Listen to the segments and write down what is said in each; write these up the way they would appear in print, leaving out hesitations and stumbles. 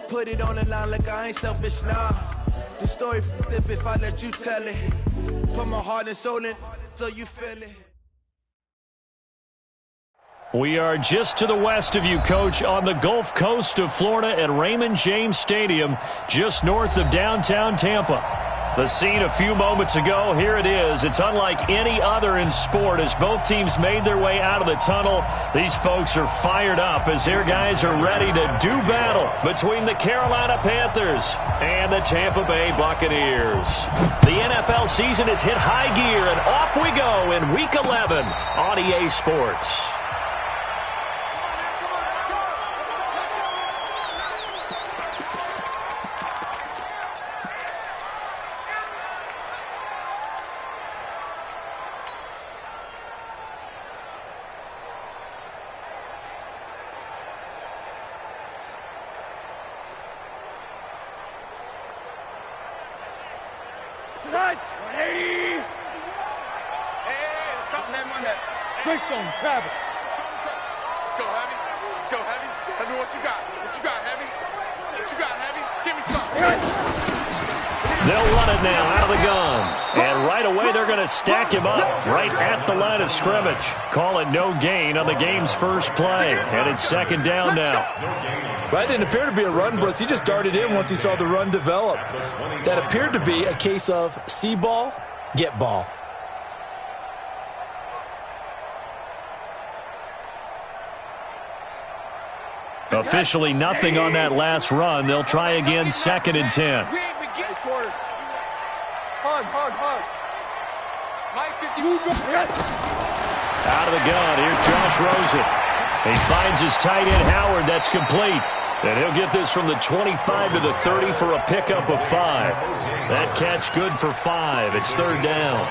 put it on the line like I ain't selfish, nah. The story flip if I let you tell it. Put my heart and soul in so you feel it. We are just to the west of you, Coach, on the Gulf Coast of Florida at Raymond James Stadium, just north of downtown Tampa. The scene a few moments ago, here it is. It's unlike any other in sport as both teams made their way out of the tunnel. These folks are fired up as their guys are ready to do battle between the Carolina Panthers and the Tampa Bay Buccaneers. The NFL season has hit high gear, and off we go in Week 11 on EA Sports. Stack him up right at the line of scrimmage. Call it no gain on the game's first play. And it's second down now. That didn't appear to be a run blitz. He just darted in once he saw the run develop. That appeared to be a case of see ball, get ball. Officially nothing on that last run. They'll try again, 2nd and 10. Out of the gun, here's Josh Rosen. He finds his tight end, Howard. That's complete. And he'll get this from the 25 to the 30 for a pickup of 5. That catch good for 5. It's 3rd down.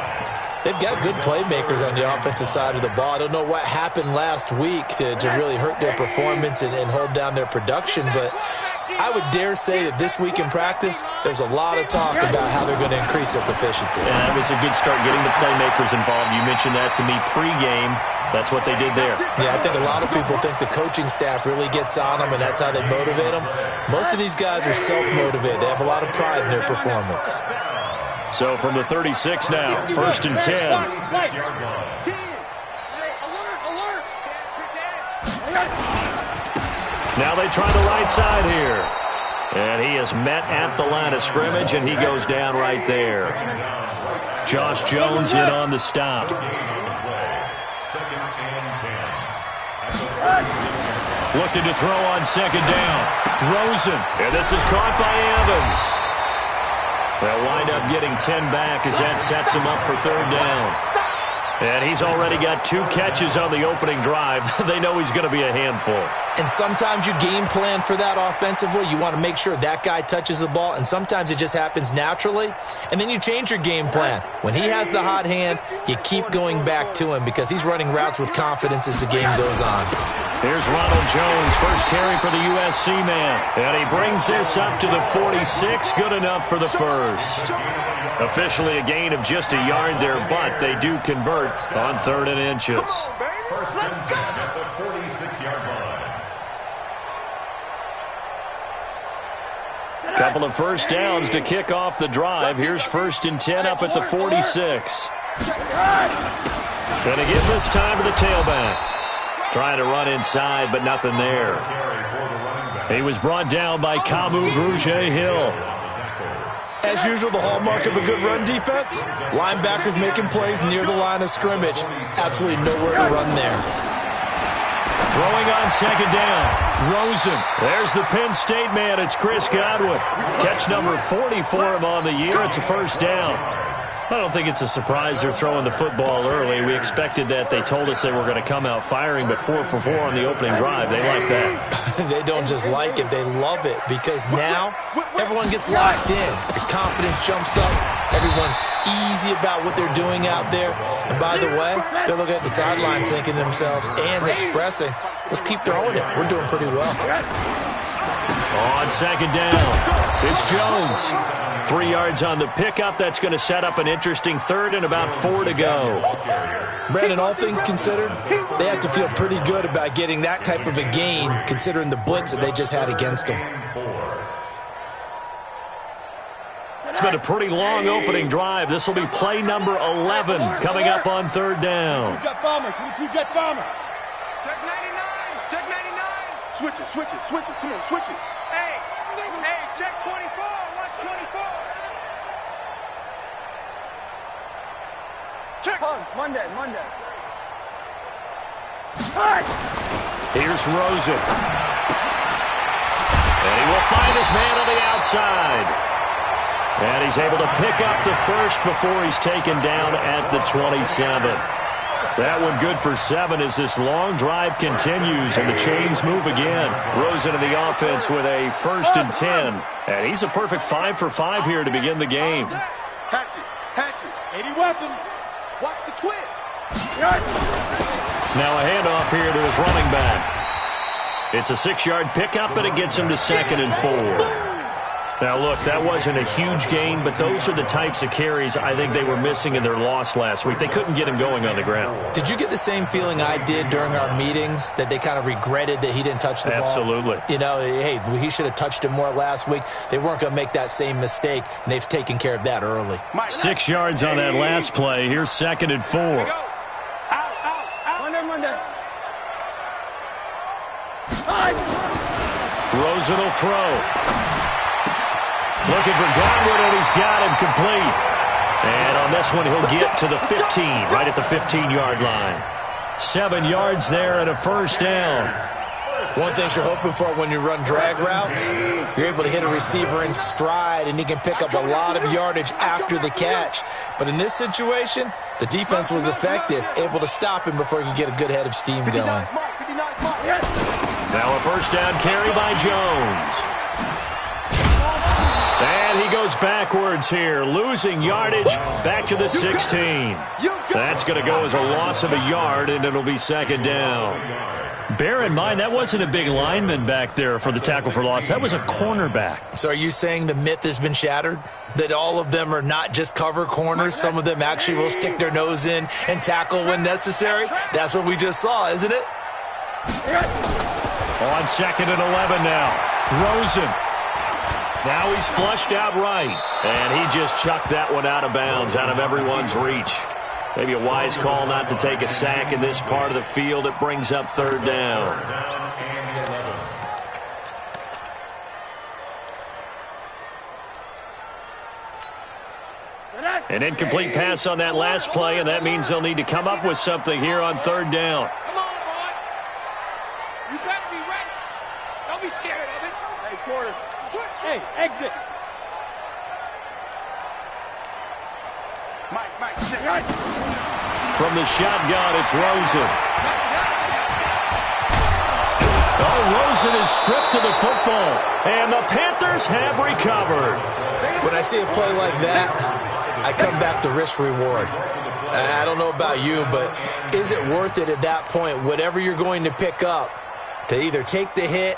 They've got good playmakers on the offensive side of the ball. I don't know what happened last week to really hurt their performance and hold down their production, but I would dare say that this week in practice, there's a lot of talk about how they're going to increase their proficiency. Yeah, that was a good start getting the playmakers involved. You mentioned that to me pregame. That's what they did there. Yeah, I think a lot of people think the coaching staff really gets on them, and that's how they motivate them. Most of these guys are self-motivated. They have a lot of pride in their performance. So from the 36 now, 1st and 10. Now they try the right side here. And he is met at the line of scrimmage, and he goes down right there. Josh Jones in on the stop. Looking to throw on 2nd down. Rosen. And this is caught by Evans. They'll wind up getting 10 back as that sets him up for 3rd down. And he's already got 2 catches on the opening drive. They know he's going to be a handful. And sometimes you game plan for that offensively. You want to make sure that guy touches the ball, and sometimes it just happens naturally. And then you change your game plan. When he has the hot hand, you keep going back to him because he's running routes with confidence as the game goes on. Here's Ronald Jones, first carry for the USC man. And he brings this up to the 46, good enough for the first. Officially a gain of just a yard there, but they do convert on 3rd and inches. First and 10 at the 46-yard line. Couple of first downs to kick off the drive. Here's 1st and 10 up at the 46. Going to give this time to the tailback. Trying to run inside, but nothing there. He was brought down by Kamu Grugier-Hill. As usual, the hallmark of a good run defense, linebackers making plays near the line of scrimmage. Absolutely nowhere to run there. Throwing on 2nd down. Rosen. There's the Penn State man. It's Chris Godwin. Catch number 40 for him on the year. It's a 1st down. I don't think it's a surprise they're throwing the football early. We expected that. They told us they were going to come out firing, but 4 for 4 on the opening drive. They like that. They don't just like it. They love it because now everyone gets locked in. Their confidence jumps up. Everyone's easy about what they're doing out there. And by the way, they're looking at the sideline thinking to themselves and expressing, let's keep throwing it. We're doing pretty well. On 2nd down, it's Jones. 3 yards on the pickup. That's going to set up an interesting third and about 4 to go. Brandon, all things considered, they have to feel pretty good about getting that type of a gain considering the blitz that they just had against them. It's been a pretty long opening drive. This will be play number 11 coming up on third down. Jet bomber, 22 jet bomber. Check 99, check 99. Switch it, come on, switch it. Hey, check 24, watch 24. Check. Monday. Here's Rosen. And he will find his man on the outside. And he's able to pick up the first before he's taken down at the 27. That one good for 7 as this long drive continues and the chains move again. Rosen in the offense with a 1st and 10. And he's a perfect 5 for 5 here to begin the game. Hatchet, 80 weapon. Watch the twist. Now a handoff here to his running back. It's a 6-yard pickup, and it gets him to 2nd and 4. Now, look, that wasn't a huge gain, but those are the types of carries I think they were missing in their loss last week. They couldn't get him going on the ground. Did you get the same feeling I did during our meetings, that they kind of regretted that he didn't touch the ball? Absolutely. You know, hey, he should have touched it more last week. They weren't going to make that same mistake, and they've taken care of that early. 6 yards on that last play. Here's 2nd and 4. Monday. Rosen will throw. Looking for Godwin, and he's got him complete. And on this one, he'll get to the 15, right at the 15-yard line. 7 yards there and a 1st down. One thing you're hoping for when you run drag routes, you're able to hit a receiver in stride, and he can pick up a lot of yardage after the catch. But in this situation, the defense was effective, able to stop him before he could get a good head of steam going. Now a 1st down carry by Jones. And he goes backwards here, losing yardage back to the 16. That's going to go as a loss of a yard, and it'll be 2nd down. Bear in mind, that wasn't a big lineman back there for the tackle for loss. That was a cornerback. So are you saying the myth has been shattered? That all of them are not just cover corners? Some of them actually will stick their nose in and tackle when necessary? That's what we just saw, isn't it? On 2nd and 11 now. Rosen. Now he's flushed out right. And he just chucked that one out of bounds, out of everyone's reach. Maybe a wise call not to take a sack in this part of the field. It brings up 3rd down. An incomplete pass on that last play, and that means they'll need to come up with something here on 3rd down. Come on, boy. You better be ready. Don't be scared of it. Hey, quarter. Switch. Hey, exit. Mike, check. From the shotgun, it's Rosen. Oh, Rosen is stripped to the football, and the Panthers have recovered. When I see a play like that, I come back to risk-reward. I don't know about you, but is it worth it at that point, whatever you're going to pick up, to either take the hit,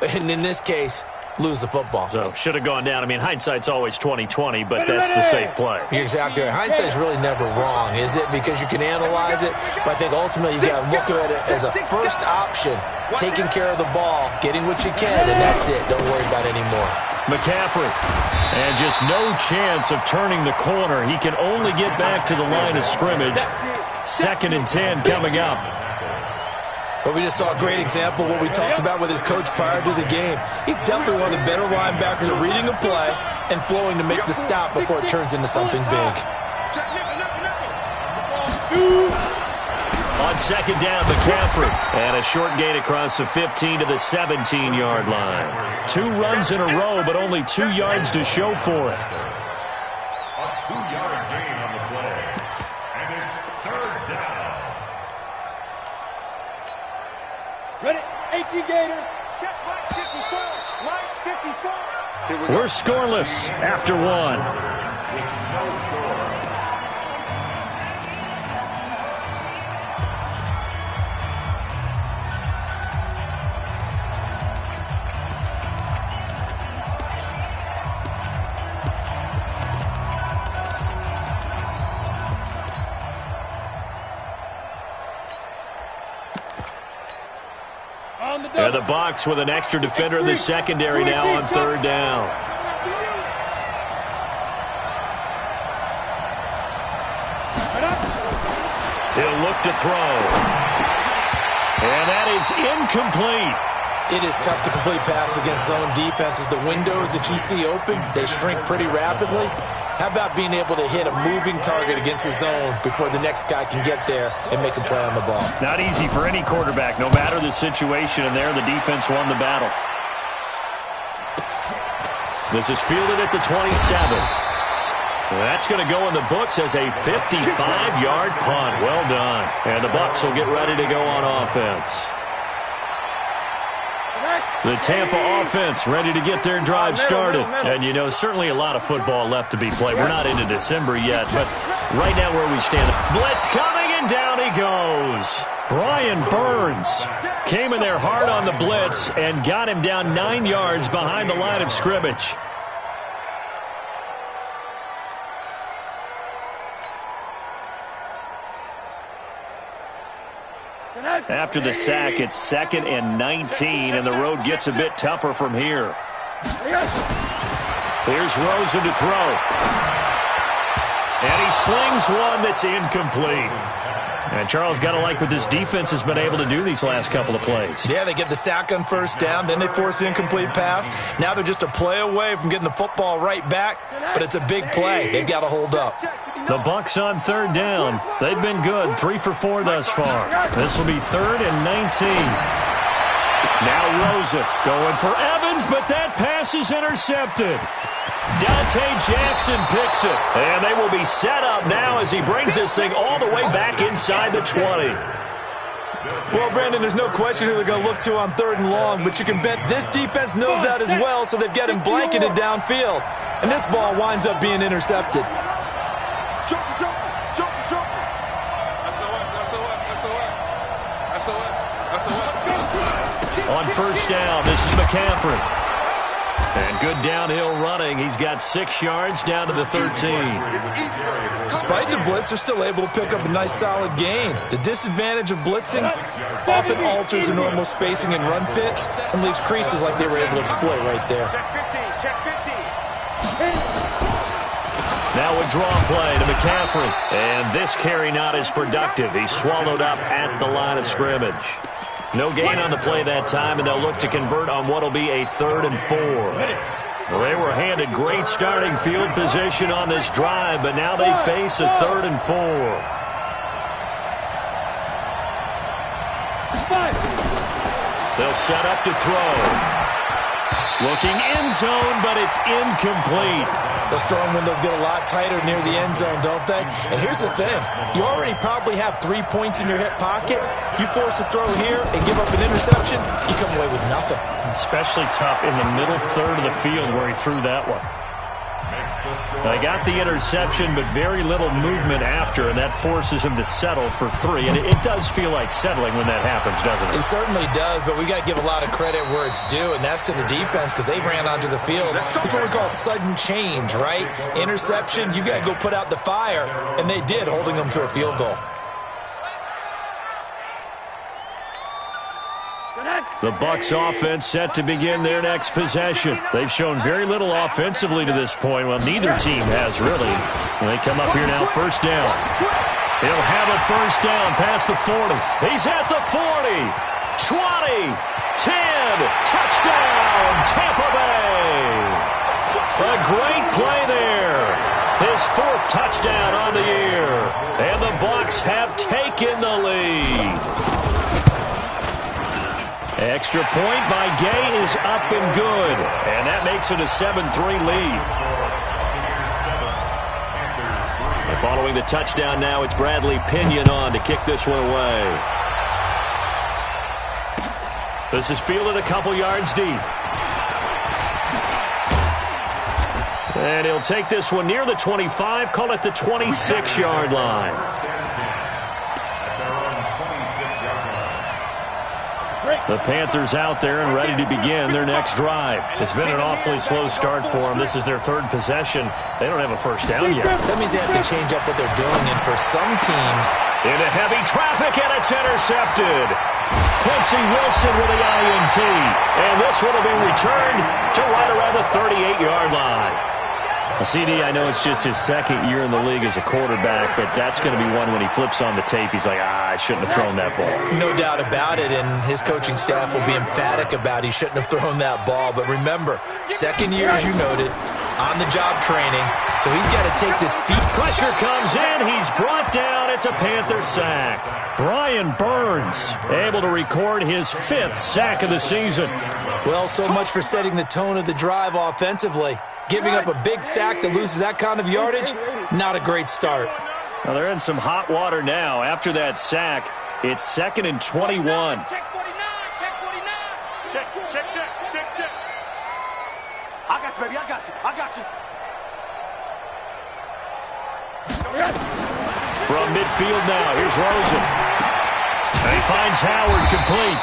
and in this case, lose the football? So, should have gone down. I mean, hindsight's always 20/20, but that's the safe play. You're exactly right. Hindsight's really never wrong, is it? Because you can analyze it, but I think ultimately you got to look at it as a first option, taking care of the ball, getting what you can, and that's it. Don't worry about it anymore. McCaffrey, and just no chance of turning the corner. He can only get back to the line of scrimmage. 2nd and 10 coming up. But we just saw a great example of what we talked about with his coach prior to the game. He's definitely one of the better linebackers at reading a play and flowing to make the stop before it turns into something big. On 2nd down, McCaffrey. And a short gain across the 15 to the 17-yard line. 2 runs in a row, but only 2 yards to show for it. A 2-yard gain on the play. And it's 3rd down. Ready? 18 Gator. Check Mike 54. Mike 54. We're scoreless after 1. No score. And the Bucs with an extra defender in the secondary now on third down. He'll look to throw. And that is incomplete. It is tough to complete passes against zone defenses. The windows that you see open, they shrink pretty rapidly. How about being able to hit a moving target against a zone before the next guy can get there and make a play on the ball? Not easy for any quarterback, no matter the situation, and there the defense won the battle. This is fielded at the 27. That's going to go in the books as a 55-yard punt. Well done. And the Bucs will get ready to go on offense. The Tampa offense ready to get their drive started. And, you know, certainly a lot of football left to be played. We're not into December yet, but right now where we stand, blitz coming, and down he goes. Brian Burns came in there hard on the blitz and got him down 9 yards behind the line of scrimmage. After the sack, it's 2nd and 19, and the road gets a bit tougher from here. Here's Rosen to throw. And he slings one that's incomplete. And Charles, got to like what this defense has been able to do these last couple of plays. Yeah, they get the sack on first down, then they force the incomplete pass. Now they're just a play away from getting the football right back, but it's a big play. They've got to hold up. The Bucs on third down. They've been good, 3 for 4 thus far. This will be 3rd and 19. Now Rosen going for Evans, but that pass is intercepted. Dante Jackson picks it, and they will be set up now as he brings this thing all the way back inside the 20. Well, Brandon, there's no question who they're going to look to on 3rd and long, but you can bet this defense knows that as well, so they've got him blanketed downfield. And this ball winds up being intercepted. On first down, this is McCaffrey. And good downhill running. He's got 6 yards down to the 13. Despite the blitz, they're still able to pick up a nice solid gain. The disadvantage of blitzing often alters the normal spacing and run fits and leaves creases like they were able to exploit right there. Now a draw play to McCaffrey. And this carry not as productive. He's swallowed up at the line of scrimmage. No gain on the play that time, and they'll look to convert on what will be a 3rd and 4. Well, they were handed great starting field position on this drive, but now they face a 3rd and 4. They'll set up to throw. Looking end zone, but it's incomplete. Those throwing windows get a lot tighter near the end zone, don't they? And here's the thing. You already probably have 3 points in your hip pocket. You force a throw here and give up an interception, you come away with nothing. Especially tough in the middle third of the field where he threw that one. They got the interception, but very little movement after, and that forces him to settle for 3. And it does feel like settling when that happens, doesn't it? It certainly does, but we got to give a lot of credit where it's due, and that's to the defense because they ran onto the field. It's what we call sudden change, right? Interception, you got to go put out the fire, and they did, holding them to a field goal. The Bucs offense set to begin their next possession. They've shown very little offensively to this point. Well, neither team has really. They come up here now, first down. He'll have a first down past the 40. He's at the 40, 20, 10, touchdown, Tampa Bay. A great play there. His 4th touchdown on the year. And the Bucs have taken the lead. Extra point by Gay is up and good. And that makes it a 7-3 lead. And following the touchdown now, it's Bradley Pinion on to kick this one away. This is fielded a couple yards deep. And he'll take this one near the 25, call it the 26-yard line. The Panthers out there and ready to begin their next drive. It's been an awfully slow start for them. This is their 3rd possession. They don't have a first down yet. That means they have to change up what they're doing, and for some teams... Into heavy traffic, and it's intercepted. Quincy Wilson with the INT. And this one will be returned to right around the 38-yard line. CD, I know it's just his second year in the league as a quarterback, but that's going to be one when he flips on the tape. He's like, I shouldn't have thrown that ball. No doubt about it, and his coaching staff will be emphatic about he shouldn't have thrown that ball. But remember, second year, as you noted, on-the-job training, so he's got to take this feet. Pressure comes in. He's brought down. It's a Panther sack. Brian Burns able to record his 5th sack of the season. Well, so much for setting the tone of the drive offensively. Giving up a big sack that loses that kind of yardage, not a great start. Well, they're in some hot water now. After that sack, it's 2nd and 21. Check 49, check 49. Check. I got you, baby, I got you. From midfield now, here's Rosen. And he finds Howard complete.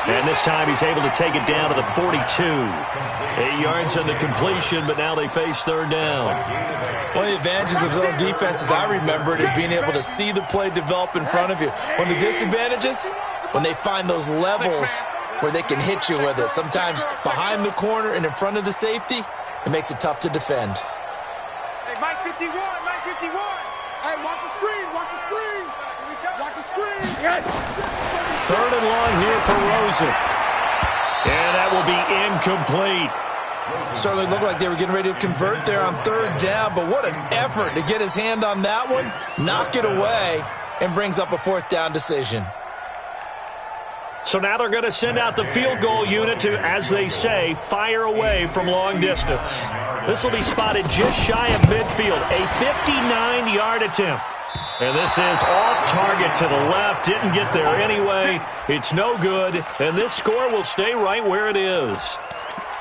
And this time he's able to take it down to the 42. 8 yards on the completion, but now they face 3rd down. One of the advantages of zone defense, as I remember it, is being able to see the play develop in front of you. One of the disadvantages, when they find those levels where they can hit you with it. Sometimes behind the corner and in front of the safety, it makes it tough to defend. Hey, Mike 51. Hey, watch the screen. Third and long here for Rosen. And that will be incomplete. Certainly looked like they were getting ready to convert there on 3rd down, but what an effort to get his hand on that one, knock it away, and brings up a 4th down decision. So now they're going to send out the field goal unit to, as they say, fire away from long distance. This will be spotted just shy of midfield, a 59-yard attempt. And this is off target to the left. Didn't get there anyway. It's no good. And this score will stay right where it is.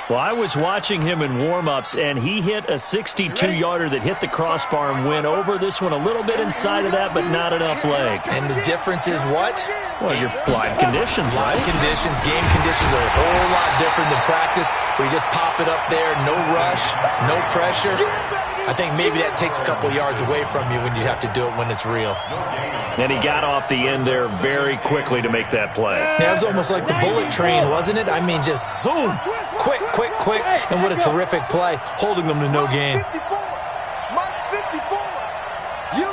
Well, I was watching him in warm-ups, and he hit a 62-yarder that hit the crossbar and went over. This one a little bit inside of that, but not enough leg. And the difference is what? Well, your live conditions, right? Live conditions, game conditions are a whole lot different than practice, where you just pop it up there, no rush, no pressure. I think maybe that takes a couple yards away from you when you have to do it when it's real. And he got off the end there very quickly to make that play. Yeah, it was almost like the bullet train, wasn't it? I mean, just zoom, quick, and what a terrific play, holding them to no gain. 54. Mike 54. You.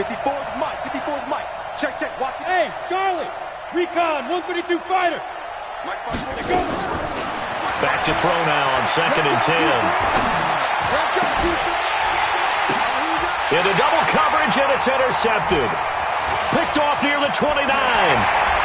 54 is Mike. Check. Watch it. Hey, Charlie. Recon, 152 fighter. Mike, go. Back to throw now on 2nd and 10. Into double coverage, and it's intercepted. Picked off near the 29.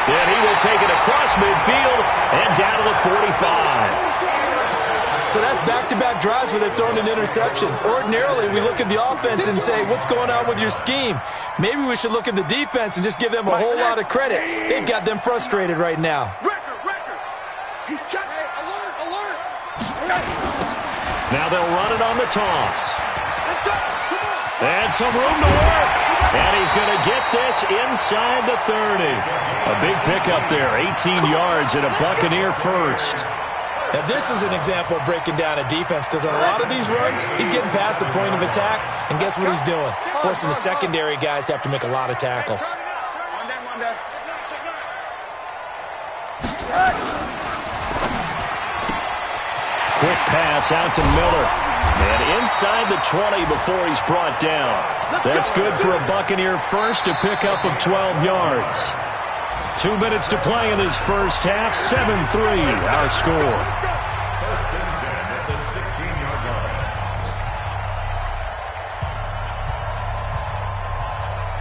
And he will take it across midfield and down to the 45. So that's back-to-back drives where they've thrown an interception. Ordinarily, we look at the offense and say, what's going on with your scheme? Maybe we should look at the defense and just give them a whole lot of credit. They've got them frustrated right now. Record. He's checking. Alert. Now they'll run it on the toss. And some room to work. And he's going to get this inside the 30. A big pickup there, 18 yards and a Buccaneer first. Now, this is an example of breaking down a defense, because on a lot of these runs, he's getting past the point of attack, and guess what he's doing? Forcing the secondary guys to have to make a lot of tackles. Quick pass out to Miller. And inside the 20 before he's brought down. That's good for a Buccaneer first, a pickup of 12 yards. 2 minutes to play in this first half. 7-3 our score. First and 10 at the 16-yard line.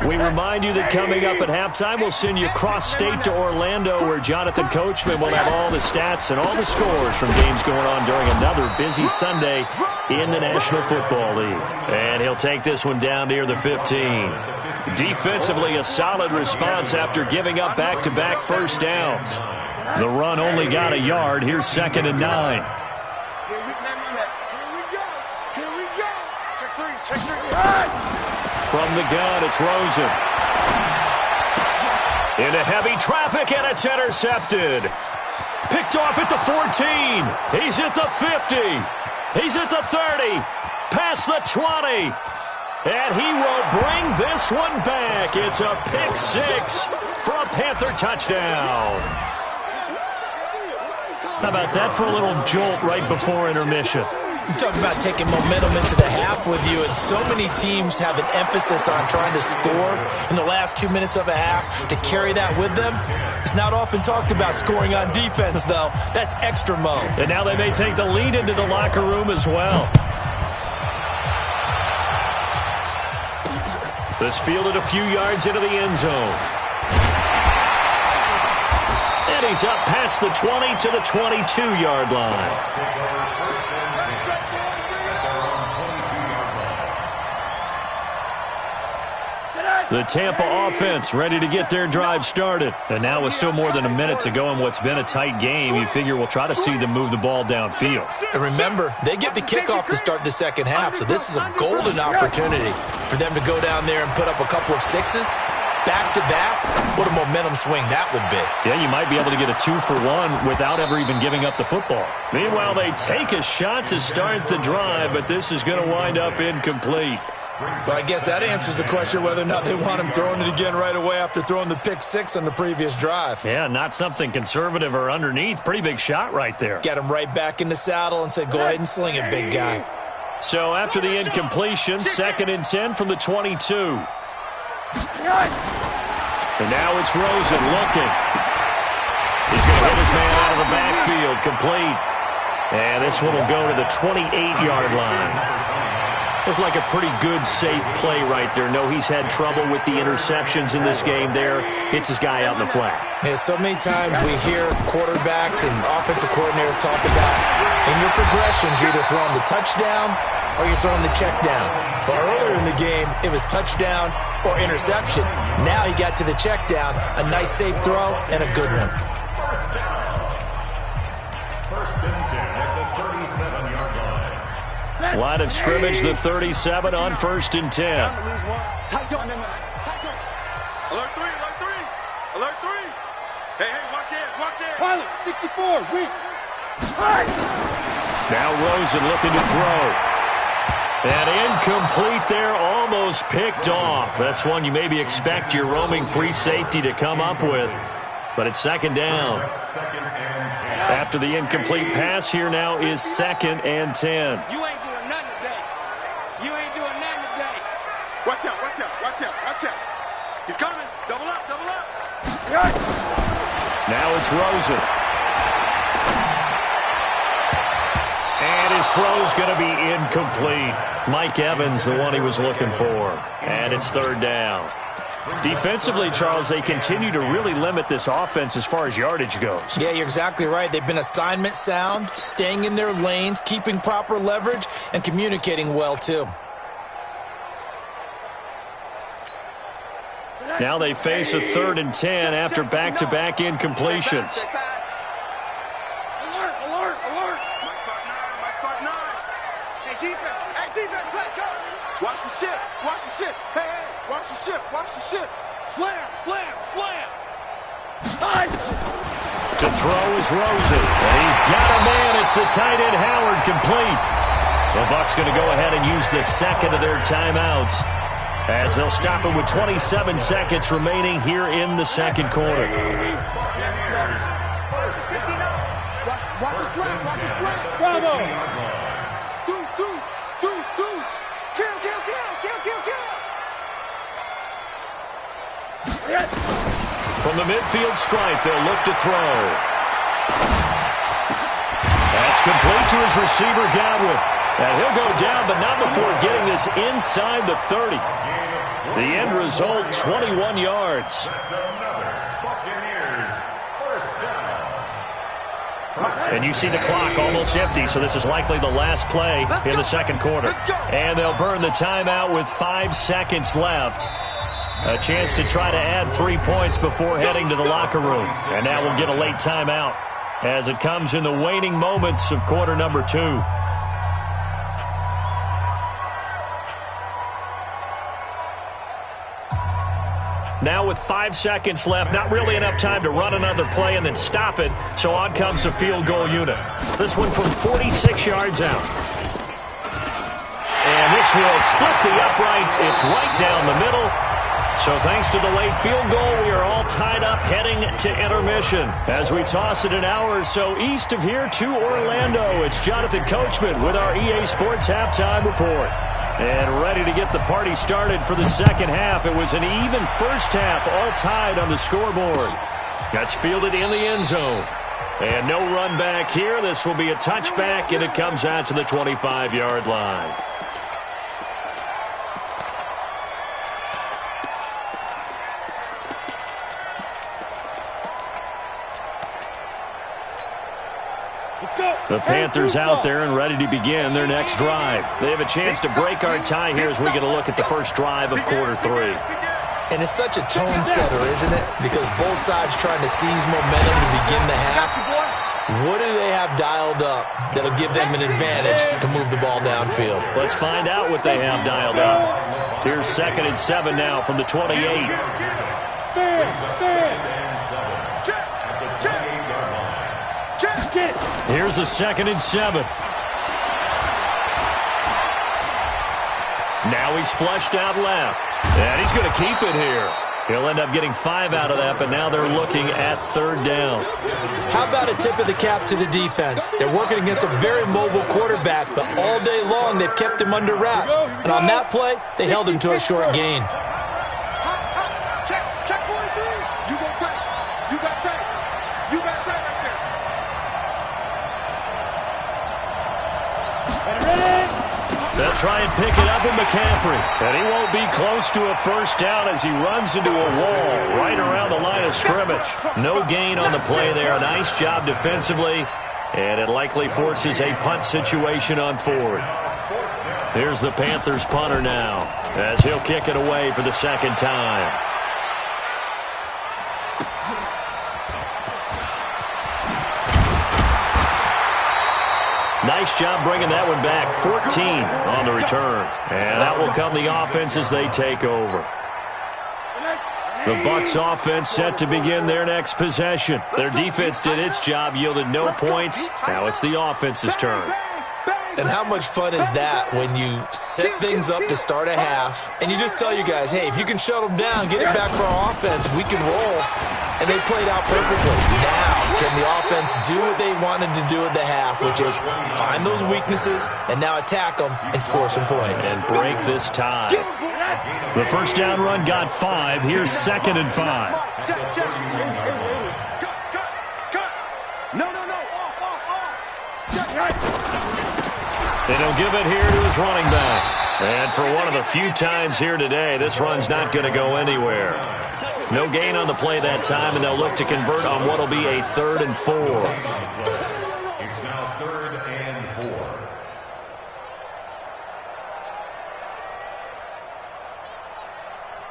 We remind you that coming up at halftime, we'll send you cross-state to Orlando, where Jonathan Coachman will have all the stats and all the scores from games going on during another busy Sunday in the National Football League. And he'll take this one down near the 15. Defensively, a solid response after giving up back-to-back first downs. The run only got a yard. Here's 2nd and 9. Here we go. Check three. From the gun, it's Rosen. Into heavy traffic, and it's intercepted. Picked off at the 14. He's at the 50. He's at the 30. Past the 20. And he will bring this one back. It's a pick six for a Panther touchdown. How about that for a little jolt right before intermission? You talk about taking momentum into the half with you, and so many teams have an emphasis on trying to score in the last 2 minutes of a half to carry that with them. It's not often talked about scoring on defense, though. That's extra mode. And now they may take the lead into the locker room as well. This fielded a few yards into the end zone. And he's up past the 20 to the 22-yard line. The Tampa offense ready to get their drive started. And now with still more than a minute to go in what's been a tight game, you figure we'll try to see them move the ball downfield. And remember, they get the kickoff to start the second half, so this is a golden opportunity for them to go down there and put up a couple of sixes. Back-to-back, what a momentum swing that would be. Yeah, you might be able to get a 2-for-1 without ever even giving up the football. Meanwhile, they take a shot to start the drive, but this is going to wind up incomplete. So I guess that answers the question whether or not they want him throwing it again right away after throwing the pick six on the previous drive. Yeah, not something conservative or underneath. Pretty big shot right there. Get him right back in the saddle and said, go ahead and sling it, big guy. So after the incompletion, 2nd and 10 from the 22. And now it's Rosen looking. He's going to hit his man out of the backfield, complete. And this one will go to the 28-yard line. Looked like a pretty good, safe play right there. No, he's had trouble with the interceptions in this game there. Hits his guy out in the flat. Yeah, so many times we hear quarterbacks and offensive coordinators talk about in your progressions, you're either throwing the touchdown or you're throwing the check down. But earlier in the game, it was touchdown or interception. Now he got to the check down, a nice safe throw, and a good one. First and 10 at the 37-yard line. Line of scrimmage, the 37 on 1st and 10. Alert 3, alert 3. Alert 3. Hey, watch it. Pilot, 64, weak. Now Rosen looking to throw. And incomplete there, almost picked off. That's one you maybe expect your roaming free safety to come up with. But it's 2nd down. After the incomplete pass, here now is 2nd and 10. You ain't doing nothing today. Watch out. He's coming. Double up. Now it's Rosen. And his throw's going to be incomplete. Mike Evans, the one he was looking for. And it's 3rd down. Defensively, Charles, they continue to really limit this offense as far as yardage goes. Yeah, you're exactly right. They've been assignment sound, staying in their lanes, keeping proper leverage, and communicating well, too. Now they face a 3rd and 10 after back-to-back incompletions. Alert. Mike Part 9. Hey, defense, let's go. Watch the ship. Hey, watch the ship. Slam. To throw is Rosen. And he's got a man. It's the tight end, Howard, complete. The Bucs going to go ahead and use the 2nd of their timeouts as they'll stop it with 27 seconds remaining here in the 2nd quarter. Watch the slap. Bravo. Deuce. Kill. From the midfield stripe, they'll look to throw. That's complete to his receiver, Godwin. And he'll go down, but not before getting this inside the 30. The end result, 21 yards. And you see the clock almost empty, so this is likely the last play in the 2nd quarter. And they'll burn the timeout with 5 seconds left. A chance to try to add 3 points before heading to the locker room. And now we'll get a late timeout as it comes in the waning moments of quarter number 2. Now with 5 seconds left, not really enough time to run another play and then stop it, so on comes the field goal unit. This one from 46 yards out. And this will split the uprights. It's right down the middle. So thanks to the late field goal, we are all tied up heading to intermission. As we toss it an hour or so east of here to Orlando, it's Jonathan Coachman with our EA Sports Halftime Report. And ready to get the party started for the second half. It was an even first half, all tied on the scoreboard. That's fielded in the end zone. And no run back here. This will be a touchback, and it comes out to the 25-yard line. The Panthers out there and ready to begin their next drive. They have a chance to break our tie here as we get a look at the first drive of quarter 3. And it's such a tone setter, isn't it? Because both sides trying to seize momentum to begin the half. What do they have dialed up that'll give them an advantage to move the ball downfield? Let's find out what they have dialed up. Here's 2nd and 7 now from the 28. Here's a 2nd and 7. Now he's flushed out left. And he's going to keep it here. He'll end up getting 5 out of that, but now they're looking at 3rd down. How about a tip of the cap to the defense? They're working against a very mobile quarterback, but all day long they've kept him under wraps. And on that play, they held him to a short gain. Check 43. You got tight. You got tight. You got tight right there. They'll try and pick it up with McCaffrey. And he won't be close to a first down as he runs into a wall right around the line of scrimmage. No gain on the play there. Nice job defensively. And it likely forces a punt situation on 4th. Here's the Panthers punter now as he'll kick it away for the 2nd time. Nice job bringing that one back. 14 on the return. And that will come the offense as they take over. The Bucs offense set to begin their next possession. Their defense did its job, yielded no points. Now it's the offense's turn. And how much fun is that when you set things up to start a half and you just tell you guys, hey, if you can shut them down, get it back for our offense, we can roll. And they played out perfectly. Now, can the offense do what they wanted to do at the half, which is find those weaknesses and now attack them and score some points. And break this tie. The first down run got 5. Here's 2nd and 5. No. And he'll give it here to his running back. And for one of the few times here today, this run's not going to go anywhere. No gain on the play that time, and they'll look to convert on what will be a 3rd and 4. It's now 3rd and 4.